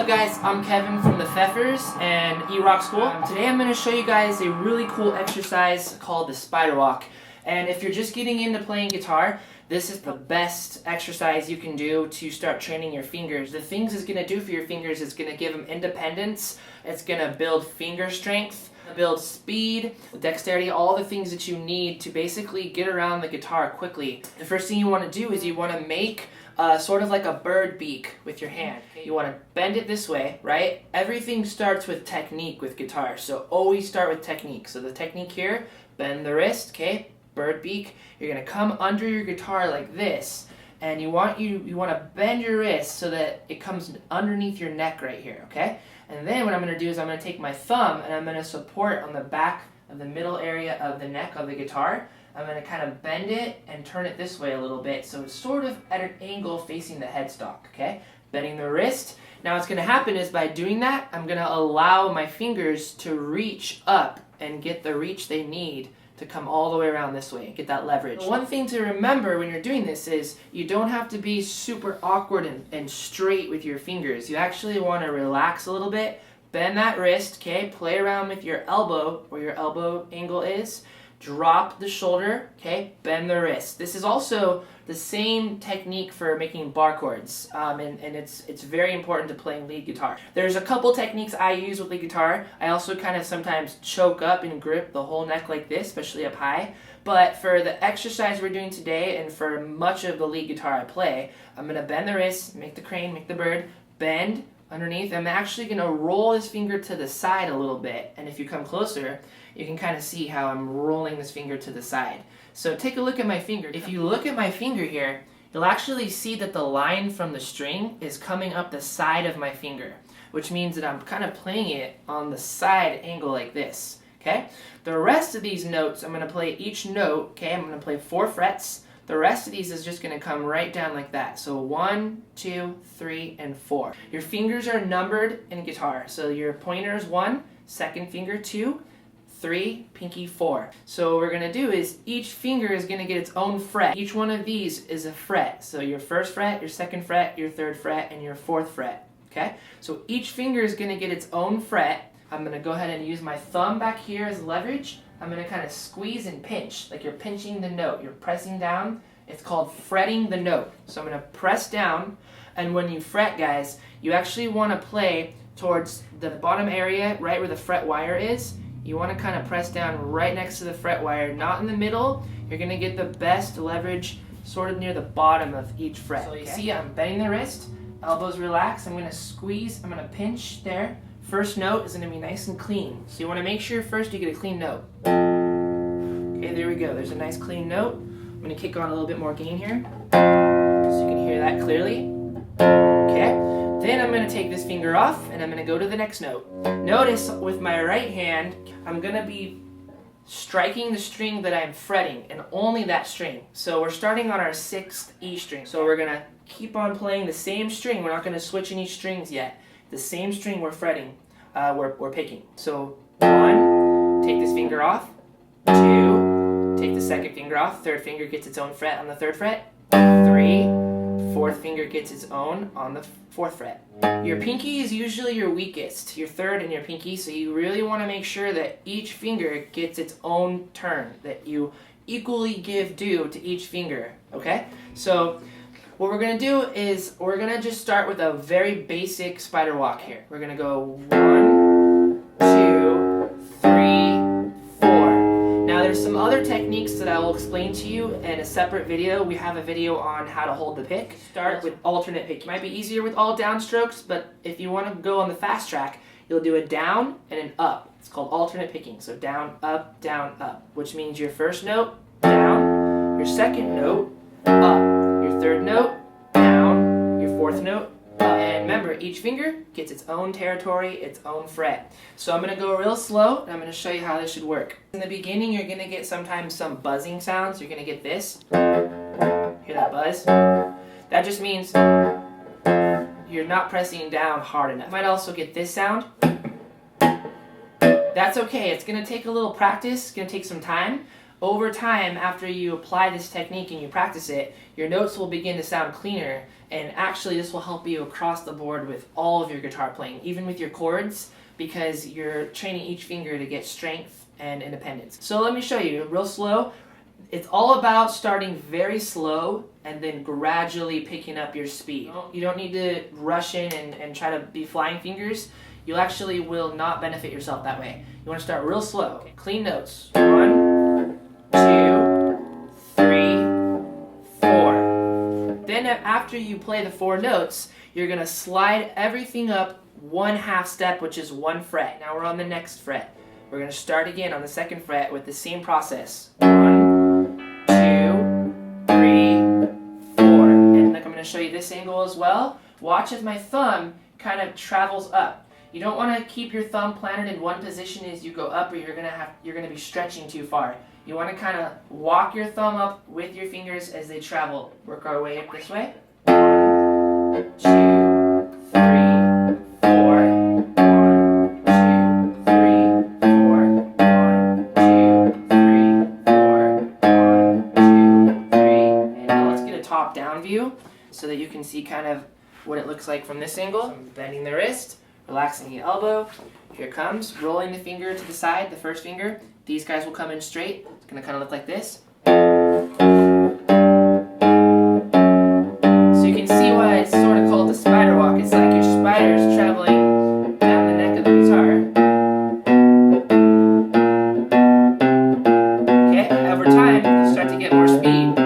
up guys, I'm Kevin from the Pfeffers and eRock School. Today I'm going to show you guys a really cool exercise called the spider walk. And if you're just getting into playing guitar, this is the best exercise you can do to start training your fingers. The things it's going to do for your fingers is going to give them independence, it's going to build finger strength, build speed, dexterity, all the things that you need to basically get around the guitar quickly. The first thing you want to do is you want to make sort of like a bird beak with your hand. You want to bend it this way, right? Everything starts with technique with guitar, so always start with technique. So the technique here, bend the wrist, okay? Bird beak. You're going to come under your guitar like this, and you want to bend your wrist so that it comes underneath your neck right here, okay? And then what I'm going to do is I'm going to take my thumb and I'm going to support on the back of the middle area of the neck of the guitar. I'm going to kind of bend it and turn it this way a little bit so it's sort of at an angle facing the headstock, okay? Bending the wrist. Now what's going to happen is by doing that, I'm going to allow my fingers to reach up and get the reach they need to come all the way around this way, get that leverage. One thing to remember when you're doing this is you don't have to be super awkward and straight with your fingers. You actually want to relax a little bit, bend that wrist, okay? Play around with your elbow, where your elbow angle is. Drop the shoulder, okay? Bend the wrist. This is also the same technique for making bar chords, and it's very important to playing lead guitar. There's a couple techniques I use with lead guitar. I also kind of sometimes choke up and grip the whole neck like this, especially up high. But for the exercise we're doing today and for much of the lead guitar I play, I'm going to bend the wrist, make the crane, make the bird, bend underneath. I'm actually going to roll this finger to the side a little bit, and if you come closer, you can kind of see how I'm rolling this finger to the side. So take a look at my finger. If you look at my finger here, you'll actually see that the line from the string is coming up the side of my finger, which means that I'm kind of playing it on the side angle like this, okay? The rest of these notes, I'm going to play each note, okay? I'm going to play 4 frets. The rest of these is just going to come right down like that. So 1, 2, 3, and 4. Your fingers are numbered in guitar. So your pointer is 1, second finger 2, 3, pinky 4. So what we're going to do is each finger is going to get its own fret. Each one of these is a fret. So your first fret, your second fret, your third fret, and your fourth fret. Okay? So each finger is going to get its own fret. I'm going to go ahead and use my thumb back here as leverage. I'm going to kind of squeeze and pinch, like you're pinching the note. You're pressing down. It's called fretting the note. So I'm going to press down, and when you fret, guys, you actually want to play towards the bottom area, right where the fret wire is. You want to kind of press down right next to the fret wire, not in the middle. You're going to get the best leverage sort of near the bottom of each fret. So you see I'm bending the wrist, elbows relaxed. I'm going to squeeze, I'm going to pinch there. First note is going to be nice and clean. So you want to make sure first you get a clean note. Okay, there we go. There's a nice clean note. I'm going to kick on a little bit more gain here so you can hear that clearly. Okay. Then I'm going to take this finger off and I'm going to go to the next note. Notice with my right hand, I'm going to be striking the string that I'm fretting, and only that string. So we're starting on our 6th E string. So we're going to keep on playing the same string. We're not going to switch any strings yet. The same string we're fretting, we're picking. So 1, take this finger off. 2, take the second finger off. Third finger gets its own fret on the 3rd fret. 3, fourth finger gets its own on the 4th fret. Your pinky is usually your weakest, your third and your pinky, so you really want to make sure that each finger gets its own turn, that you equally give due to each finger, okay? So what we're going to do is we're going to just start with a very basic spider walk here. We're going to go 1, 2, 3, 4. Now there's some other techniques that I will explain to you in a separate video. We have a video on how to hold the pick. Start with alternate pick. It might be easier with all downstrokes, but if you want to go on the fast track, you'll do a down and an up. It's called alternate picking. So down, up, which means your first note, down, your second note, up, your third note, down, your fourth note, up. And remember, each finger gets its own territory, its own fret. So I'm going to go real slow, and I'm going to show you how this should work. In the beginning, you're going to get sometimes some buzzing sounds. You're going to get this. Hear that buzz? That just means you're not pressing down hard enough. You might also get this sound. That's okay. It's going to take a little practice. It's going to take some time. over time, after you apply this technique and you practice it, your notes will begin to sound cleaner, and actually this will help you across the board with all of your guitar playing, even with your chords, because you're training each finger to get strength and independence. So let me show you real slow. It's all about starting very slow and then gradually picking up your speed. You don't need to rush in and try to be flying fingers. You actually will not benefit yourself that way. You want to start real slow. Okay. Clean notes. 1, 2, 3, 4. Then after you play the 4 notes, you're going to slide everything up 1/2 step, which is 1 fret. Now we're on the next fret. We're going to start again on the 2nd fret with the same process. 1, 2, 3, 4. And like I'm going to show you this angle as well. Watch as my thumb kind of travels up. You don't want to keep your thumb planted in one position as you go up, or you're gonna be stretching too far. You want to kind of walk your thumb up with your fingers as they travel. Work our way up this way. 1, 2, 3, 4. 1, 2, 3, 4. 1, 2, 3, 4. 1, 2, 3. And now let's get a top-down view so that you can see kind of what it looks like from this angle. So I'm bending the wrist. Relaxing the elbow. Here it comes. Rolling the finger to the side, the first finger. These guys will come in straight. It's going to kind of look like this. So you can see why it's sort of called the spider walk. It's like your spiders traveling down the neck of the guitar. Okay, over time, you start to get more speed.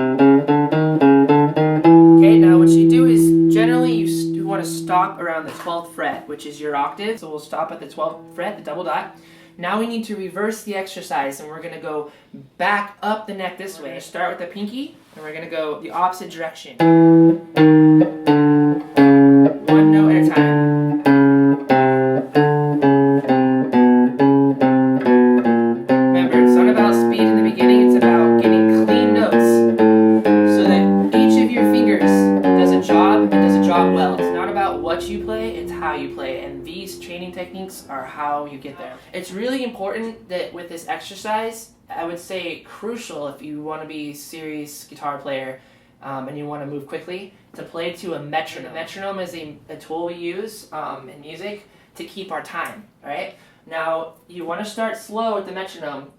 Okay, now what you do is generally you want to stop around the 12th fret, which is your octave. So we'll stop at the 12th fret, the double dot. Now we need to reverse the exercise, and we're going to go back up the neck this way. We're going to start with the pinky, and we're going to go the opposite direction. 1 note at a time. Remember, it's not about speed in the beginning, it's about getting clean notes so that each of your fingers does a job and does a job well. It's not about what you play, it's how you play, and these training techniques are how you get there. It's really important that with this exercise, I would say crucial if you want to be a serious guitar player and you want to move quickly, to play to a metronome. A metronome is a tool we use in music to keep our time, alright? Now, you want to start slow with the metronome.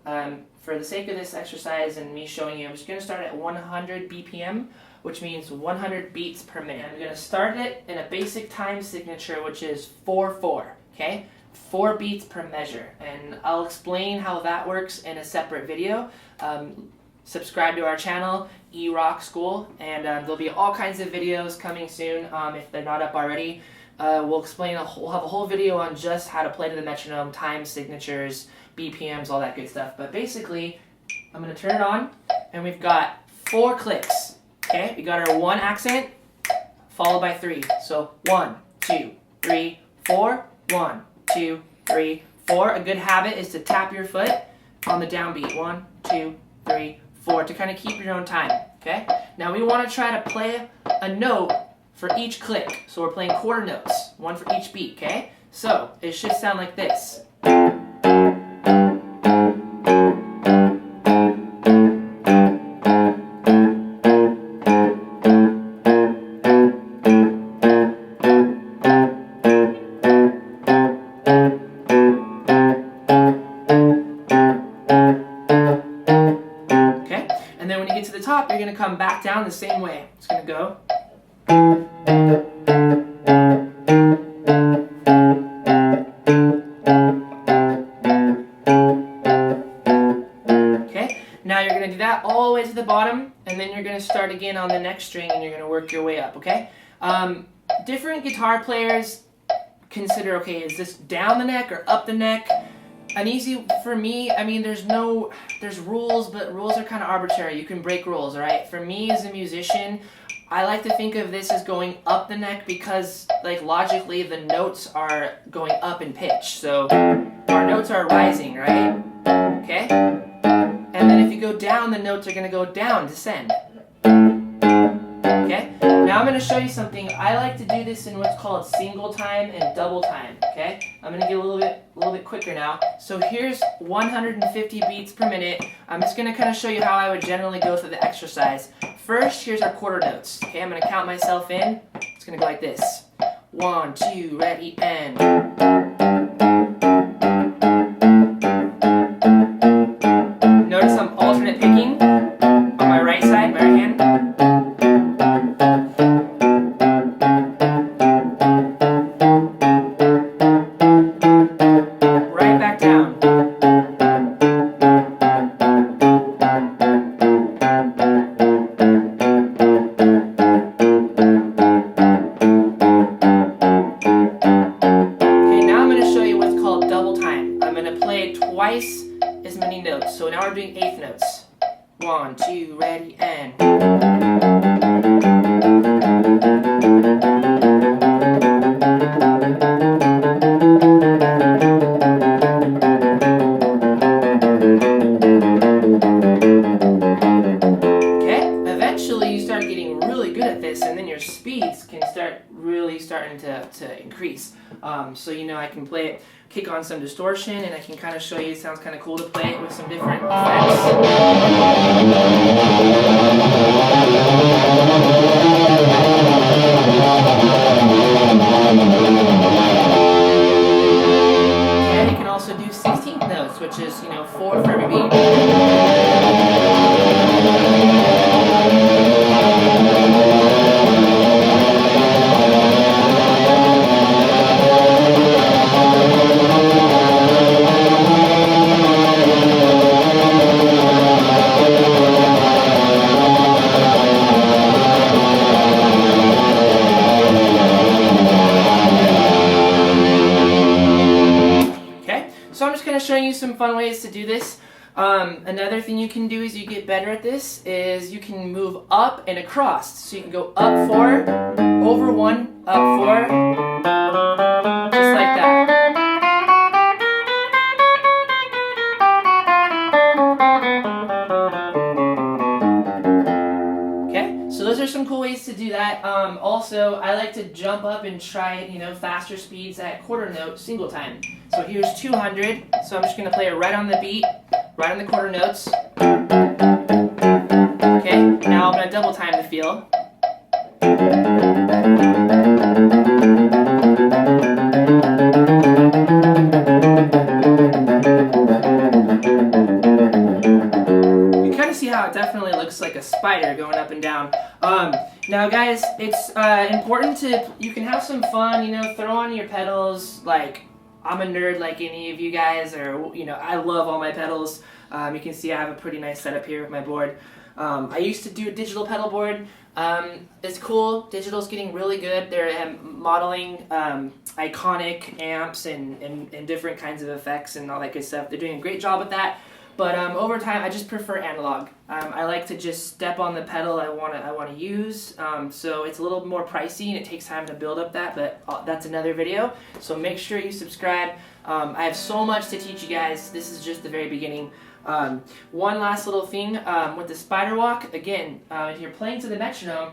For the sake of this exercise and me showing you, I'm just going to start at 100 BPM, which means 100 beats per minute. I'm going to start it in a basic time signature, which is 4/4, okay? 4 beats per measure, and I'll explain how that works in a separate video. Subscribe to our channel, eRock School, and there'll be all kinds of videos coming soon if they're not up already. We'll have a whole video on just how to play to the metronome, time signatures, BPMs, all that good stuff. But basically, I'm going to turn it on, and we've got 4 clicks. Okay, we got our 1 accent, followed by 3. So 1, 2, 3, 4. 1, 2, 3, 4. A good habit is to tap your foot on the downbeat. 1, 2, 3, 4 to kind of keep your own time. Okay. Now we want to try to play a note for each click. So we're playing quarter notes, 1 for each beat. Okay. So it should sound like this. Top, you're going to come back down the same way. It's going to go. Okay, now you're going to do that all the way to the bottom, and then you're going to start again on the next string, and you're going to work your way up, okay? Different guitar players consider, okay, is this down the neck or up the neck? An easy, for me, I mean, there's rules, but rules are kind of arbitrary. You can break rules, alright? For me as a musician, I like to think of this as going up the neck because, like, logically, the notes are going up in pitch. So, our notes are rising, right? Okay? And then if you go down, the notes are going to go down, descend. Okay? Now Now I'm going to show you something. I like to do this in what's called single time and double time, okay? I'm going to get a little bit quicker now. So here's 150 beats per minute. I'm just going to kind of show you how I would generally go through the exercise. First, here's our quarter notes. Okay, I'm going to count myself in. It's going to go like this. 1, 2, ready, and... Notice I'm alternate picking on my right side, my right hand. Right back down. Okay, now I'm going to show you what's called double time. I'm going to play twice as many notes. So now we're doing eighth notes. 1, 2, ready, and... Okay, eventually you start getting really good at this, and then your speeds can start really starting to increase. So you know, I can play it, kick on some distortion, and I can kind of show you, it sounds kind of cool to play it with some different effects. And you can also do 16th notes, which is, you know, 4 for every beat. So I'm just kind of showing you some fun ways to do this. Another thing you can do as you get better at this is you can move up and across. So you can go up 4, over 1, up 4, just like that. Okay, so those are some cool ways to do that. Also, I like to jump up and try, you know, faster speeds at quarter note single time. So here's 200, so I'm just going to play it right on the beat, right on the quarter notes. Okay, now I'm going to double time the feel. You kind of see how it definitely looks like a spider going up and down. Now guys, it's important to, you can have some fun, you know, throw on your pedals, like, I'm a nerd like any of you guys, or, you know, I love all my pedals. You can see I have a pretty nice setup here with my board. I used to do a digital pedal board. It's cool. Digital's getting really good. They're modeling iconic amps and different kinds of effects and all that good stuff. They're doing a great job with that. But over time, I just prefer analog. I like to just step on the pedal I want to use. So it's a little more pricey and it takes time to build up that, but that's another video. So make sure you subscribe. I have so much to teach you guys. This is just the very beginning. One last little thing with the spider walk. Again, if you're playing to the metronome,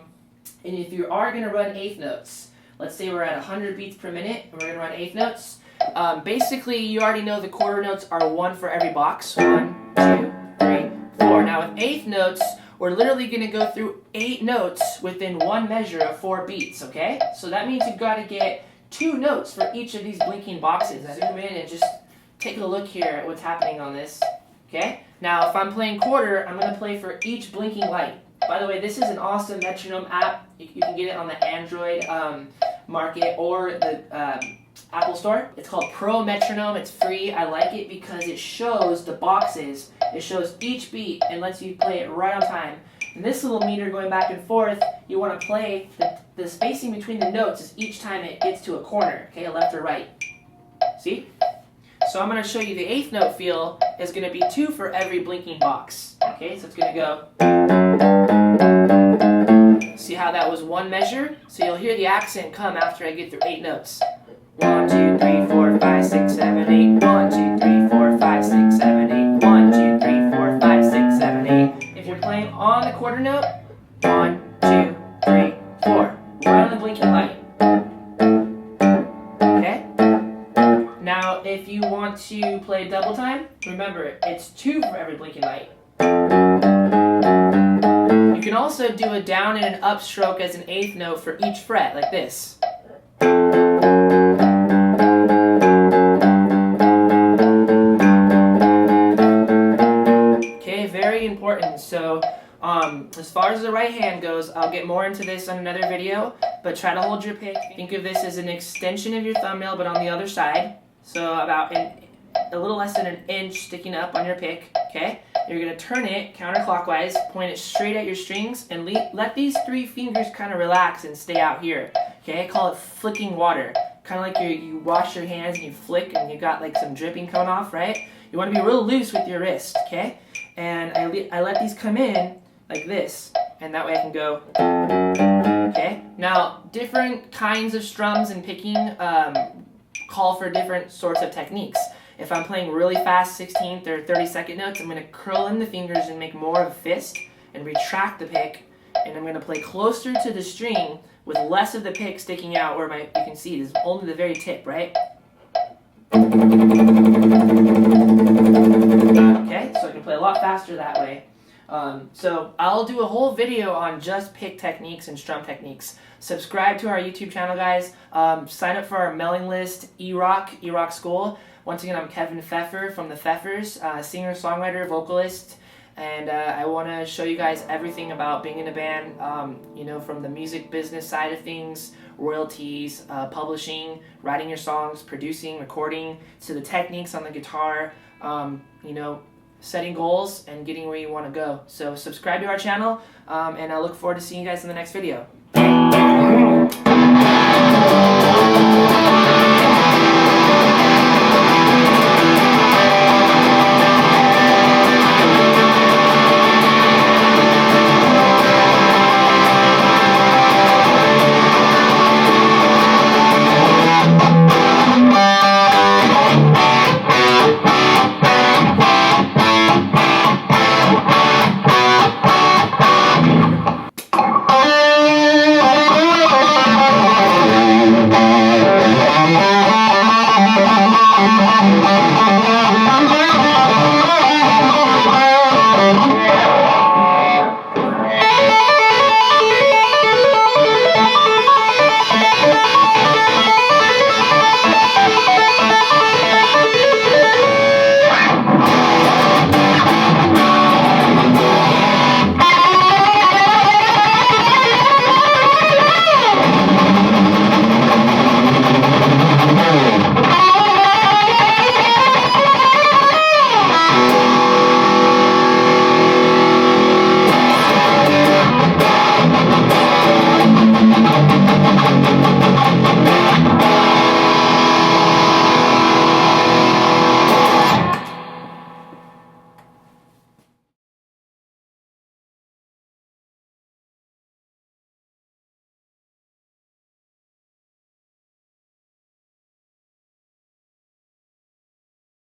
and if you are going to run eighth notes, let's say we're at 100 beats per minute, and we're going to run eighth notes. Basically, you already know the quarter notes are 1 for every box. 1, 2, 3, 4. Now with eighth notes, we're literally going to go through 8 notes within one measure of 4 beats, okay? So that means you've got to get 2 notes for each of these blinking boxes. Zoom in and just take a look here at what's happening on this, okay? Now if I'm playing quarter, I'm going to play for each blinking light. By the way, this is an awesome metronome app. You can get it on the Android market or the Apple Store. It's called Pro Metronome. It's free. I like it because it shows the boxes. It shows each beat and lets you play it right on time. And this little meter going back and forth, you want to play the spacing between the notes is each time it gets to a corner, okay, left or right. See? So I'm going to show you the eighth note feel is going to be 2 for every blinking box. Okay, so it's going to go. See how that was 1 measure? So you'll hear the accent come after I get through 8 notes. 1, 2, 3, 4, 5, 6, 7, 8. 1, 2, 3, 4, 5, 6, 7, 8. 1, 2, 3, 4, 5, 6, 7, 8. If you're playing on the quarter note, 1, 2, 3, 4. blinking light. Okay? Now, if you want to play double time, remember, it's 2 for every blinking light. You can also do a down and an up stroke as an 8th note for each fret, like this. Okay, very important. So, as far as the right hand goes, I'll get more into this on another video, but try to hold your pick. Think of this as an extension of your thumbnail, but on the other side. So about a little less than an inch sticking up on your pick, okay? You're going to turn it counterclockwise, point it straight at your strings, and let these 3 fingers kind of relax and stay out here, okay? I call it flicking water. Kind of like you wash your hands and you flick and you got like some dripping coming off, right? You want to be real loose with your wrist, okay? And I let these come in like this, and that way I can go, okay? Now, different kinds of strums and picking call for different sorts of techniques. If I'm playing really fast 16th or 32nd notes, I'm going to curl in the fingers and make more of a fist and retract the pick, and I'm going to play closer to the string with less of the pick sticking out where you can see there's only the very tip, right? Okay, so I can play a lot faster that way. So I'll do a whole video on just pick techniques and strum techniques. Subscribe to our YouTube channel, guys. Sign up for our mailing list, eRock School. Once again, I'm Kevin Pfeffer from the Pfeffers, singer, songwriter, vocalist, and I want to show you guys everything about being in a band, you know, from the music business side of things, royalties, publishing, writing your songs, producing, recording, to the techniques on the guitar, you know, setting goals and getting where you want to go. So subscribe to our channel, and I look forward to seeing you guys in the next video.